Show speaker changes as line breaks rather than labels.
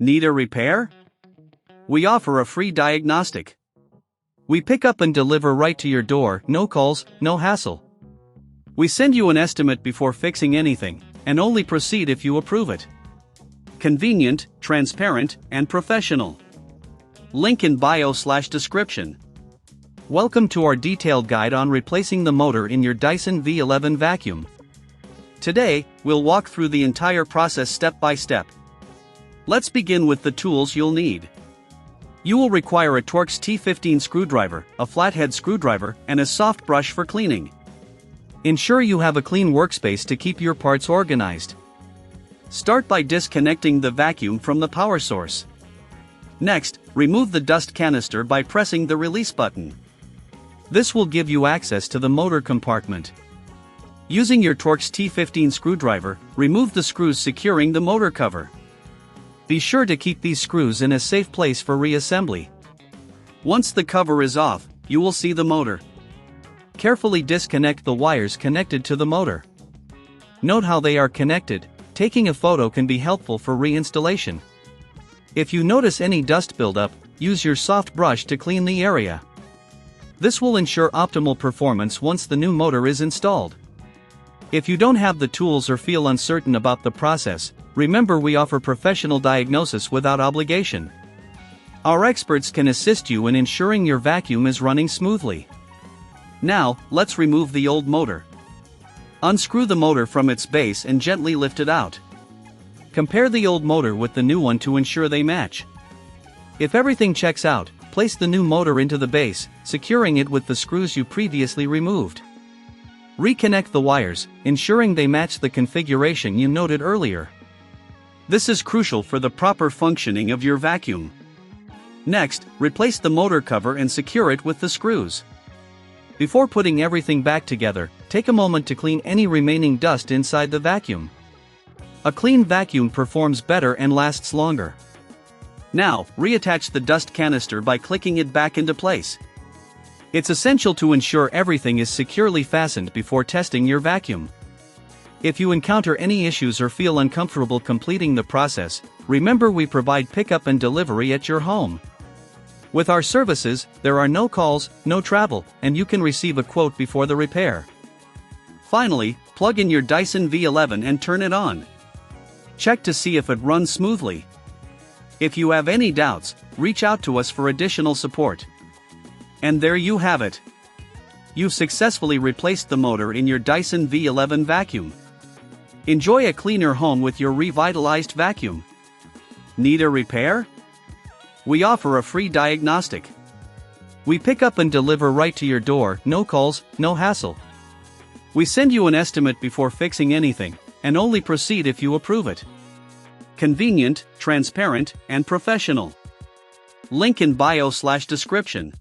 Need a repair? We offer a free diagnostic. We pick up and deliver right to your door, no calls, no hassle. We send you an estimate before fixing anything, and only proceed if you approve it. Convenient, transparent, and professional. Link in bio/description. Welcome to our detailed guide on replacing the motor in your Dyson V11 vacuum. Today, we'll walk through the entire process step by step. Let's begin with the tools you'll need. You will require a Torx T15 screwdriver, a flathead screwdriver, and a soft brush for cleaning. Ensure you have a clean workspace to keep your parts organized. Start by disconnecting the vacuum from the power source. Next, remove the dust canister by pressing the release button. This will give you access to the motor compartment. Using your Torx T15 screwdriver, remove the screws securing the motor cover. Be sure to keep these screws in a safe place for reassembly. Once the cover is off, you will see the motor. Carefully disconnect the wires connected to the motor. Note how they are connected. Taking a photo can be helpful for reinstallation. If you notice any dust buildup, use your soft brush to clean the area. This will ensure optimal performance once the new motor is installed. If you don't have the tools or feel uncertain about the process, remember we offer professional diagnosis without obligation. Our experts can assist you in ensuring your vacuum is running smoothly. Now, let's remove the old motor. Unscrew the motor from its base and gently lift it out. Compare the old motor with the new one to ensure they match. If everything checks out, place the new motor into the base, securing it with the screws you previously removed. Reconnect the wires, ensuring they match the configuration you noted earlier. This is crucial for the proper functioning of your vacuum. Next, replace the motor cover and secure it with the screws. Before putting everything back together, take a moment to clean any remaining dust inside the vacuum. A clean vacuum performs better and lasts longer. Now, reattach the dust canister by clicking it back into place. It's essential to ensure everything is securely fastened before testing your vacuum. If you encounter any issues or feel uncomfortable completing the process, remember we provide pickup and delivery at your home. With our services, there are no calls, no travel, and you can receive a quote before the repair. Finally, plug in your Dyson V11 and turn it on. Check to see if it runs smoothly. If you have any doubts, reach out to us for additional support. And there you have it. You've successfully replaced the motor in your Dyson V11 vacuum. Enjoy a cleaner home with your revitalized vacuum. Need a repair? We offer a free diagnostic. We pick up and deliver right to your door, no calls, no hassle. We send you an estimate before fixing anything, and only proceed if you approve it. Convenient, transparent, and professional. Link in bio/description.